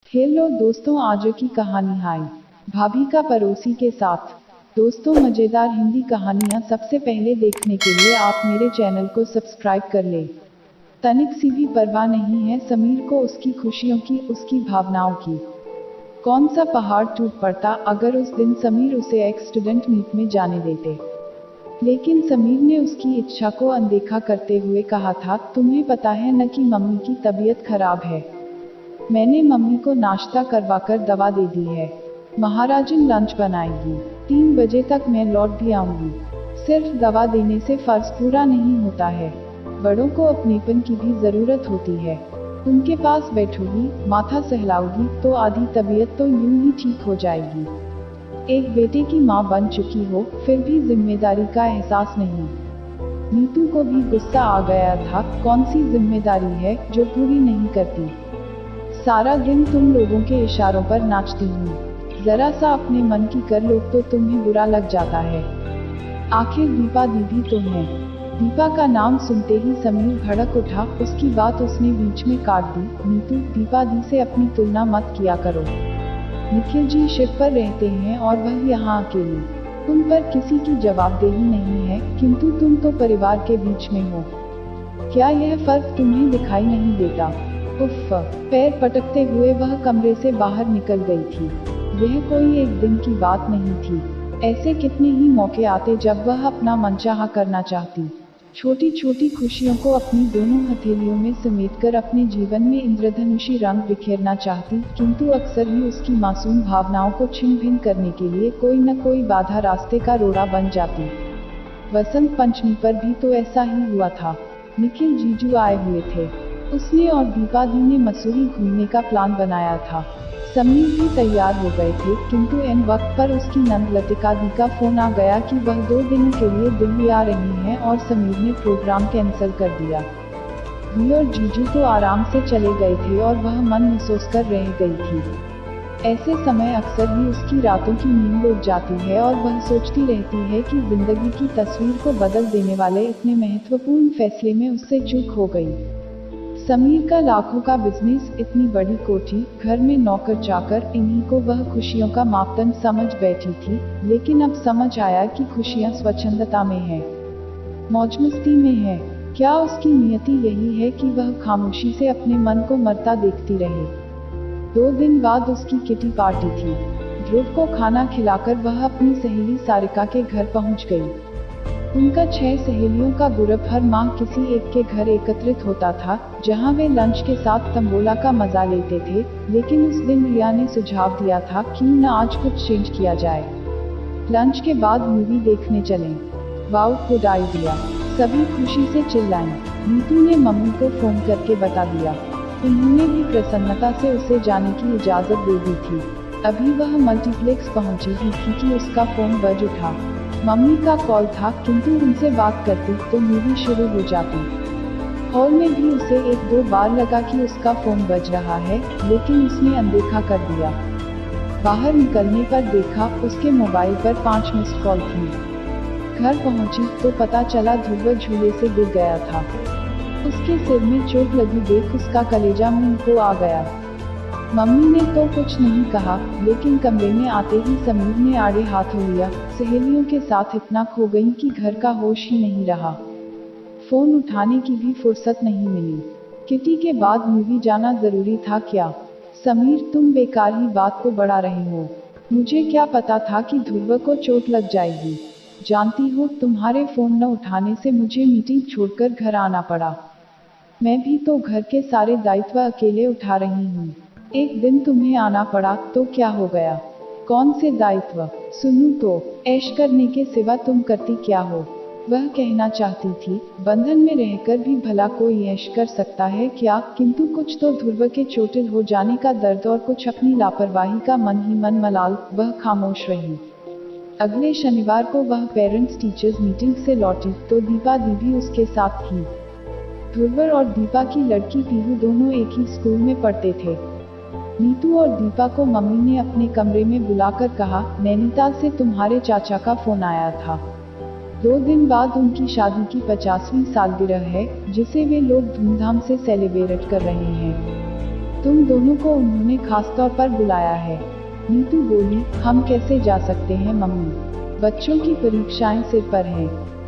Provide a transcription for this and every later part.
Hello दोस्तों, आज की कहानी हाय भाभी का पड़ोसी के साथ। दोस्तों, मज़ेदार हिंदी कहानियाँ सबसे पहले देखने के लिए आप मेरे चैनल को सब्सक्राइब कर ले। तनिक सी भी परवाह नहीं है समीर को उसकी खुशियों की, उसकी भावनाओं की। कौन सा पहाड़ टूट पड़ता अगर उस दिन समीर उसे एक स्टूडेंट मीट में जाने देते। लेकिन समीर ने उसकी इच्छा को अनदेखा करते हुए कहा था, तुम्हें पता है न कि मम्मी की तबीयत खराब है। मैंने मम्मी को नाश्ता करवाकर दवा दे दी है। महाराजन लंच बनाएगी। 3 बजे तक मैं लौट भी आऊंगी। सिर्फ दवा देने से फर्ज पूरा नहीं होता है। बड़ों को अपनेपन की भी जरूरत होती है। उनके पास बैठोगी, माथा सहलाओगी तो आधी तबीयत तो यूं ही ठीक हो जाएगी। एक बेटे की माँ बन चुकी हो, फिर भी जिम्मेदारी का एहसास नहीं। नीतू को भी गुस्सा आ गया था, कौन सी जिम्मेदारी है जो पूरी नहीं करती। सारा दिन तुम लोगों के इशारों पर नाचती हूँ। जरा सा अपने मन की कर लो तो तुम्हें बुरा लग जाता है। आखिर दीपा दीदी तो है। दीपा का नाम सुनते ही समीर भड़क उठा, उसकी बात उसने बीच में काट दी। नीतू, दीपा दी से अपनी तुलना मत किया करो। निखिल जी शिप पर रहते हैं और वह यहाँ अकेली। तुम पर किसी की जवाबदेही नहीं है, किंतु तुम तो परिवार के बीच में हो। क्या यह फर्क तुम्हें दिखाई नहीं देता? उफ! पैर पटकते हुए वह कमरे से बाहर निकल गई थी। यह कोई एक दिन की बात नहीं थी। ऐसे कितने ही मौके आते जब वह अपना मनचाहा करना चाहती। छोटी छोटी खुशियों को अपनी दोनों हथेलियों में समेटकर अपने जीवन में इंद्रधनुषी रंग बिखेरना चाहती, किंतु अक्सर ही उसकी मासूम भावनाओं को छिन्न भिन्न करने के लिए कोई न कोई बाधा रास्ते का रोड़ा बन जाती। वसंत पंचमी पर भी तो ऐसा ही हुआ था। निखिल जीजू आए हुए थे। उसने और दीपा दी ने मसूरी घूमने का प्लान बनाया था। समीर भी तैयार हो गए थे, किंतु एन वक्त पर उसकी नंद लतिका दी का फोन आ गया कि वह 2 दिनों के लिए दिल्ली आ रही हैं और समीर ने प्रोग्राम कैंसिल कर दिया। वी और जीजू तो आराम से चले गए थे और वह मन महसूस कर रह गई थी। ऐसे समय अक्सर ही उसकी रातों की नींद उड़ जाती है और वह सोचती रहती है कि जिंदगी की तस्वीर को बदल देने वाले इतने महत्वपूर्ण फैसले में उससे चूक हो गई। समीर का लाखों का बिजनेस, इतनी बड़ी कोठी, घर में नौकर चाकर, इन्हीं को वह खुशियों का मापदंड समझ बैठी थी। लेकिन अब समझ आया कि खुशियां स्वच्छंदता में है, मौजमस्ती में है। क्या उसकी नियति यही है कि वह खामोशी से अपने मन को मरता देखती रहे। 2 दिन बाद उसकी किटी पार्टी थी। ध्रुव को खाना खिलाकर वह अपनी सहेली सारिका के घर पहुंच गई। उनका 6 सहेलियों का ग्रुप हर माह किसी एक के घर एकत्रित होता था, जहां वे लंच के साथ तंबोला का मजा लेते थे। लेकिन उस दिन रिया ने सुझाव दिया था, क्यों न आज कुछ चेंज किया जाए। लंच के बाद मूवी देखने चलें। Wow, good idea! सभी खुशी से चिल्लाएं। नीतू ने मम्मी को फोन करके बता दिया। उन्होंने भी प्रसन्नता से उसे जाने की इजाजत दे दी थी। अभी वह मल्टीप्लेक्स पहुंची ही थी कि उसका फोन बज उठा। मम्मी का कॉल था, किंतु उनसे बात करती तो मूवी शुरू हो जाती। हॉल में भी उसे 1-2 बार लगा कि उसका फोन बज रहा है, लेकिन उसने अनदेखा कर दिया। बाहर निकलने पर देखा, उसके मोबाइल पर 5 मिस्ड कॉल थी। घर पहुंची तो पता चला ध्रुव झूले से गिर गया था। उसके सिर में चोट लगी देख उसका कलेजा मुंह को आ गया। मम्मी ने तो कुछ नहीं कहा, लेकिन कमरे में आते ही समीर ने आड़े हाथ हो लिया। सहेलियों के साथ इतना खो गई कि घर का होश ही नहीं रहा। फोन उठाने की भी फुर्सत नहीं मिली। किटी के बाद मूवी जाना जरूरी था क्या? समीर, तुम बेकार ही बात को बढ़ा रहे हो। मुझे क्या पता था कि ध्रुव को चोट लग जाएगी। जानती हो, तुम्हारे फोन न उठाने से मुझे मीटिंग छोड़कर घर आना पड़ा। मैं भी तो घर के सारे दायित्व अकेले उठा रही हूँ। एक दिन तुम्हें आना पड़ा तो क्या हो गया? कौन से दायित्व? सुनूं तो, ऐश करने के सिवा तुम करती क्या हो? वह कहना चाहती थी, बंधन में रहकर भी भला कोई ऐश कर सकता है क्या? किंतु कुछ तो ध्रुव के चोटिल हो जाने का दर्द और कुछ अपनी लापरवाही का मन ही मन मलाल, वह खामोश रही। अगले शनिवार को वह पेरेंट्स टीचर्स मीटिंग से लौटी तो दीपा दी भी उसके साथ थी। ध्रुव और दीपा की लड़की पीहू दोनों एक ही स्कूल में पढ़ते थे। नीतू और दीपा को मम्मी ने अपने कमरे में बुलाकर कहा, नैनीताल से तुम्हारे चाचा का फोन आया था। 2 दिन बाद उनकी शादी की 50वीं सालगिरह है, जिसे वे लोग धूमधाम से सेलिब्रेट कर रहे हैं। तुम दोनों को उन्होंने खासतौर पर बुलाया है। नीतू बोली, हम कैसे जा सकते हैं मम्मी, बच्चों की परीक्षाएं सिर पर हैं,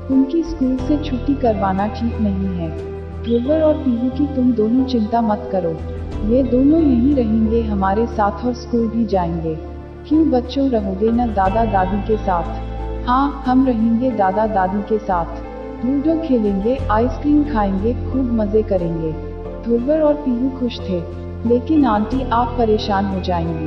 उनकी स्कूल से छुट्टी करवाना ठीक नहीं है। ध्रुवर और पीहू की तुम दोनों चिंता मत करो, ये दोनों यहीं रहेंगे हमारे साथ और स्कूल भी जाएंगे। क्यों बच्चों, रहोगे न दादा दादी के साथ? हाँ, हम रहेंगे दादा दादी के साथ, लूडो खेलेंगे, आइसक्रीम खाएंगे, खूब मजे करेंगे। ध्रुवर और पीहू खुश थे। लेकिन आंटी, आप परेशान हो जाएंगी,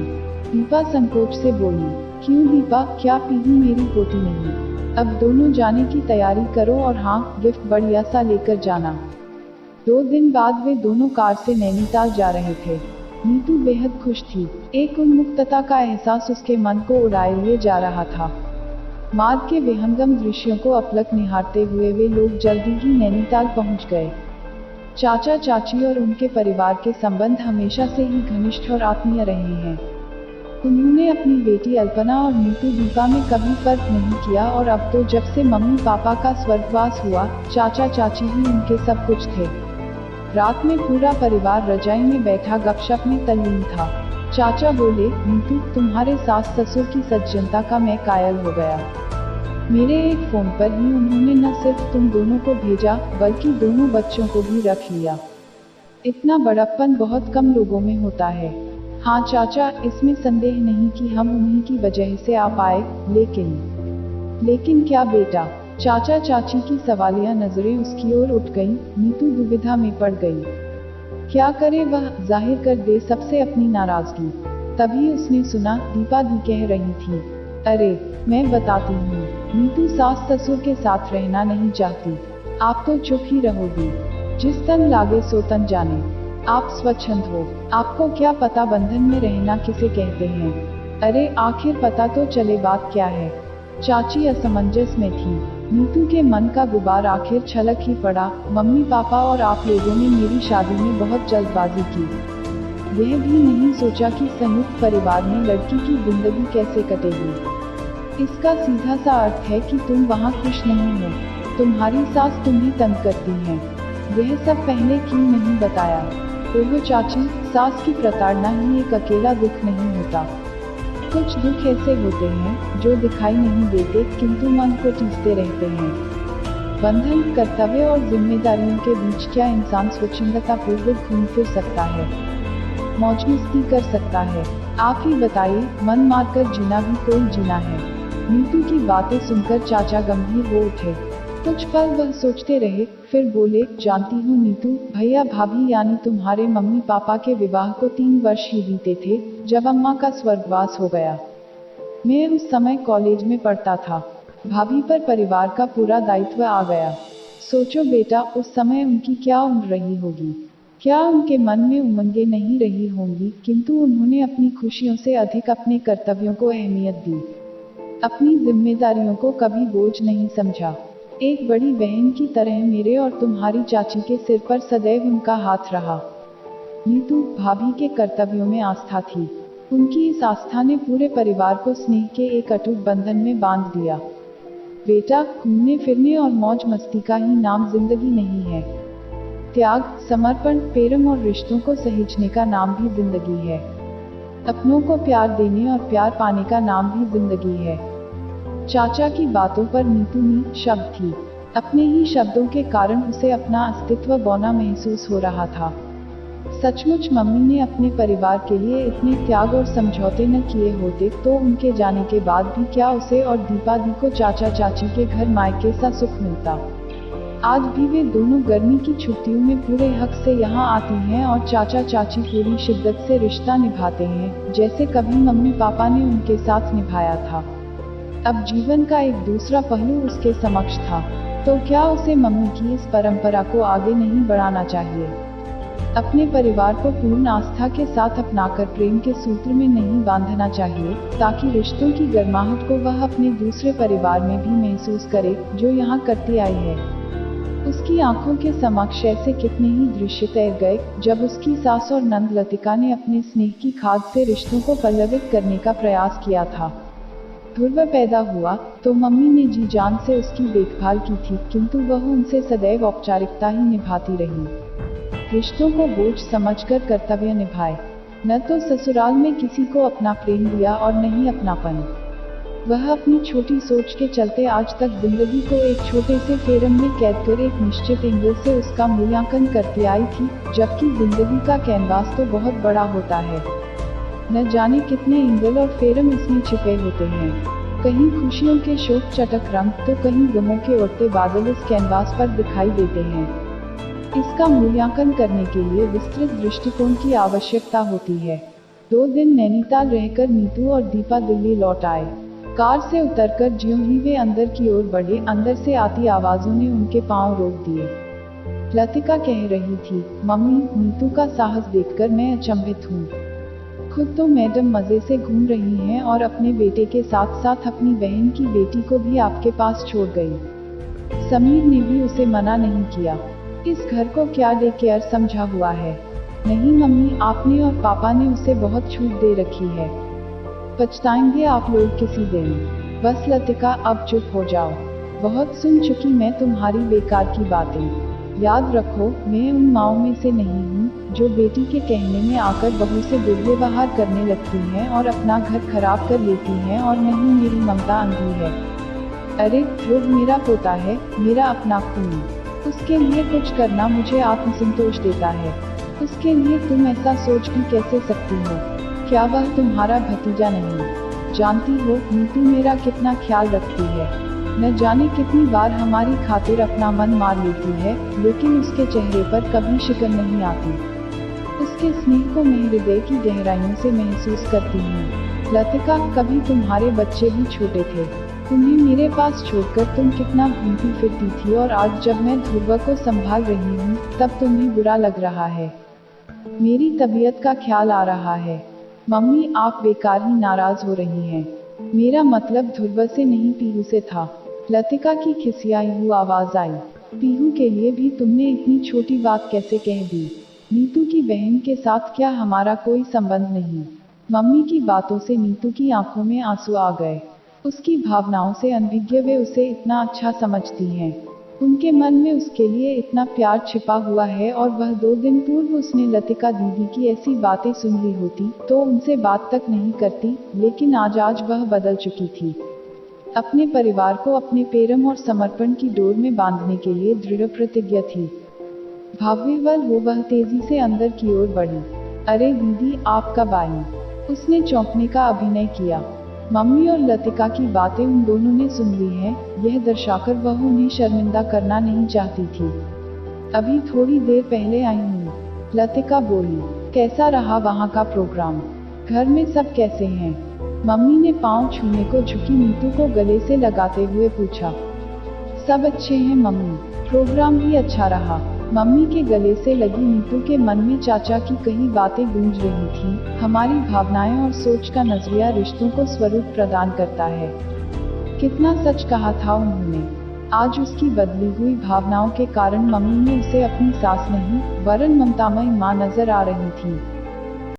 दीपा संकोच से बोली। क्यों दीपा, क्या पीहू मेरी पोती नहीं? अब दोनों जाने की तैयारी करो और हाँ, गिफ्ट बढ़िया सा लेकर जाना। 2 दिन बाद वे दोनों कार से नैनीताल जा रहे थे। नीतू बेहद खुश थी। एक उन्मुक्तता का एहसास उसके मन को उड़ाए लिए जा रहा था। मार्ग के विहंगम दृश्यों को अपलक निहारते हुए वे लोग जल्दी ही नैनीताल पहुंच गए। चाचा चाची और उनके परिवार के संबंध हमेशा से ही घनिष्ठ और आत्मीय रहे हैं। उन्होंने अपनी बेटी अल्पना और नीतू दीपा में कभी फर्क नहीं किया और अब तो जब से मम्मी पापा का स्वर्गवास हुआ, चाचा चाची ही उनके सब कुछ थे। रात में पूरा परिवार रजाई में बैठा गपशप में तल्लीन था। चाचा बोले, नीतू, तुम्हारे सास ससुर की सज्जनता का मैं कायल हो गया। मेरे एक फोन पर ही उन्होंने न सिर्फ तुम दोनों को भेजा, बल्कि दोनों बच्चों को भी रख लिया। इतना बड़प्पन बहुत कम लोगों में होता है। हाँ चाचा, इसमें संदेह नहीं कि हम उन्हीं की वजह से आ पाए, लेकिन क्या बेटा? चाचा चाची की सवालिया नजरें उसकी ओर उठ गईं। नीतू दुविधा में पड़ गई। क्या करे वह, जाहिर कर दे सबसे अपनी नाराजगी। तभी उसने सुना, दीपा दी कह रही थी, अरे मैं बताती हूँ, नीतू सास ससुर के साथ रहना नहीं चाहती। आप तो चुप ही रहोगी, जिस तन लागे सो तन जाने। आप स्वच्छंद हो, आपको क्या पता बंधन में रहना किसे कहते हैं? अरे आखिर पता तो चले बात क्या है। चाची असमंजस में थी। नीतू के मन का गुबार आखिर छलक ही पड़ा। मम्मी पापा और आप लोगों ने मेरी शादी में बहुत जल्दबाजी की। यह भी नहीं सोचा कि संयुक्त परिवार में लड़की की जिंदगी कैसे कटेगी। इसका सीधा सा अर्थ है कि तुम वहाँ खुश नहीं हो, तुम्हारी सास तुम्हें तंग करती है। यह सब पहले क्यों नहीं बताया? ओहो चाची, सास की प्रताड़ना ही एक अकेला दुख नहीं होता। कुछ दुख ऐसे होते हैं जो दिखाई नहीं देते किंतु मन को टीसते रहते हैं। बंधन, कर्तव्य और जिम्मेदारियों के बीच क्या इंसान स्वच्छंदता पूर्वक घूम फिर सकता है, मौज मस्ती कर सकता है? आप ही बताइए, मन मारकर जीना भी कोई जीना है। नीतू की बातें सुनकर चाचा गंभीर हो उठे। कुछ पल वह सोचते रहे, फिर बोले, जानती हूँ नीतू, भैया भाभी यानी तुम्हारे मम्मी पापा के विवाह को 3 वर्ष ही बीते थे जब अम्मा का स्वर्गवास हो गया। मैं उस समय कॉलेज में पढ़ता था। भाभी पर परिवार का पूरा दायित्व आ गया। सोचो बेटा, उस समय उनकी क्या उम्र रही होगी, क्या उनके मन में उमंगें नहीं रही होंगी, किंतु उन्होंने अपनी खुशियों से अधिक अपने कर्तव्यों को अहमियत दी, अपनी जिम्मेदारियों को कभी बोझ नहीं समझा। एक बड़ी बहन की तरह मेरे और तुम्हारी चाची के सिर पर सदैव उनका हाथ रहा। नीतू, भाभी के कर्तव्यों में आस्था थी। उनकी इस आस्था ने पूरे परिवार को स्नेह के एक अटूट बंधन में बांध दिया। बेटा, घूमने फिरने और मौज मस्ती का ही नाम जिंदगी नहीं है। त्याग, समर्पण, प्रेम और रिश्तों को सहेजने का नाम भी जिंदगी है। अपनों को प्यार देने और प्यार पाने का नाम भी जिंदगी है। चाचा की बातों पर नीतू निशब्द थी। अपने ही शब्दों के कारण उसे अपना अस्तित्व बौना महसूस हो रहा था। सचमुच मम्मी ने अपने परिवार के लिए इतने त्याग और समझौते न किए होते तो उनके जाने के बाद भी क्या उसे और दीपा दी को चाचा चाची के घर मायके सा सुख मिलता। आज भी वे दोनों गर्मी की छुट्टियों में पूरे हक से यहाँ आती हैं और चाचा चाची पूरी शिद्दत से रिश्ता निभाते हैं, जैसे कभी मम्मी पापा ने उनके साथ निभाया था। अब जीवन का एक दूसरा पहलू उसके समक्ष था, तो क्या उसे मम्मी की इस परंपरा को आगे नहीं बढ़ाना चाहिए? अपने परिवार को पूर्ण आस्था के साथ अपनाकर प्रेम के सूत्र में नहीं बांधना चाहिए, ताकि रिश्तों की गर्माहट को वह अपने दूसरे परिवार में भी महसूस करे जो यहाँ करती आई है। उसकी आंखों के समक्ष ऐसे कितने ही दृश्य तैर गए जब उसकी सास और नंद लतिका ने अपने स्नेह की खाद से रिश्तों को पल्लवित करने का प्रयास किया था। ध्रुव पैदा हुआ तो मम्मी ने जी जान से उसकी देखभाल की थी, किंतु वह उनसे सदैव औपचारिकता ही निभाती रही। रिश्तों को बोझ समझकर कर्तव्य निभाए। न तो ससुराल में किसी को अपना प्रेम दिया और न ही अपनापन। वह अपनी छोटी सोच के चलते आज तक जिंदगी को एक छोटे से फ्रेम में कैद कर एक निश्चित एंगल से उसका मूल्यांकन करती आई थी, जबकि जिंदगी का कैनवास तो बहुत बड़ा होता है। न जाने कितने एंगल और फ्रेम इसमें छिपे होते हैं। कहीं खुशियों के शोक चटक रंग तो कहीं गमों के उड़ते बादल इस कैनवास पर दिखाई देते हैं। इसका मूल्यांकन करने के लिए विस्तृत दृष्टिकोण की आवश्यकता होती है। 2 दिन नैनीताल रहकर नीतू और दीपा दिल्ली लौट आए। कार से उतरकर ज्यों ही वे अंदर की ओर बढ़े, अंदर से आती आवाजों ने उनके पांव रोक दिए। लतिका कह रही थी, मम्मी, नीतू का साहस देखकर मैं अचंभित हूँ। खुद तो मैडम मजे से घूम रही हैं और अपने बेटे के साथ साथ अपनी बहन की बेटी को भी आपके पास छोड़ गई। समीर ने भी उसे मना नहीं किया। इस घर को क्या डे केयर समझा हुआ है। नहीं मम्मी, आपने और पापा ने उसे बहुत छूट दे रखी है। पछताएंगे आप लोग किसी दिन। बस लतिका, अब चुप हो जाओ। बहुत सुन चुकी मैं तुम्हारी बेकार की बातें। याद रखो, मैं उन माँओं में से नहीं हूँ जो बेटी के कहने में आकर बहू से दुर्व्यवहार करने लगती हैं और अपना घर खराब कर लेती हैं, और नहीं मेरी ममता अंधी है। अरे ध्रुव मेरा पोता है, मेरा अपना खून। उसके लिए कुछ करना मुझे आत्मसंतोष देता है। उसके लिए तुम ऐसा सोच भी कैसे सकती हो? क्या वह तुम्हारा भतीजा नहीं? जानती हो नीतू मेरा कितना ख्याल रखती है। न जाने कितनी बार हमारी खातिर अपना मन मार लेती है, लेकिन उसके चेहरे पर कभी शिकन नहीं आती। उसके स्नेह को मैं हृदय की गहराइयों से महसूस करती हूँ। लतिका, कभी तुम्हारे बच्चे भी छोटे थे। तुम्हें मेरे पास छोड़कर तुम कितना घूमती फिरती थी, और आज जब मैं ध्रुव को संभाल रही हूँ तब तुम्हें बुरा लग रहा है। मेरी तबीयत का ख्याल आ रहा है। मम्मी, आप बेकार ही नाराज हो रही हैं। मेरा मतलब ध्रुव से नहीं, पीहू से था। लतिका की खिसियाई हुई आवाज आई। पीहू के लिए भी तुमने इतनी छोटी बात कैसे कह दी? नीतू की बहन के साथ क्या हमारा कोई संबंध नहीं? मम्मी की बातों से नीतू की आंखों में आंसू आ गए। उसकी भावनाओं से अनभिज्ञ वे उसे इतना अच्छा समझती हैं। उनके मन में उसके लिए इतना प्यार छिपा हुआ है, और वह 2 दिन पूर्व उसने लतिका दीदी की ऐसी बातें सुन ली होती तो उनसे बात तक नहीं करती, लेकिन आज वह बदल चुकी थी। अपने परिवार को अपने प्रेम और समर्पण की डोर में बांधने के लिए दृढ़ प्रतिज्ञ थी। भावविह्वल हो वह तेजी से अंदर की ओर बढ़ी। अरे दीदी, आप कब आई? उसने चौंकने का अभिनय किया। मम्मी और लतिका की बातें उन दोनों ने सुन ली हैं, यह दर्शाकर वह उन्हें शर्मिंदा करना नहीं चाहती थी। अभी थोड़ी देर पहले आई हूँ, लतिका बोली। कैसा रहा वहाँ का प्रोग्राम? घर में सब कैसे हैं? मम्मी ने पाँव छूने को झुकी नीतू को गले से लगाते हुए पूछा। सब अच्छे हैं मम्मी, प्रोग्राम भी अच्छा रहा। मम्मी के गले से लगी नीतू के मन में चाचा की कई बातें गूंज रही थीं। हमारी भावनाएं और सोच का नजरिया रिश्तों को स्वरूप प्रदान करता है। कितना सच कहा था उन्होंने। आज उसकी बदली हुई भावनाओं के कारण मम्मी ने उसे अपनी सास नहीं, वरन ममतामयी मां नजर आ रही थी।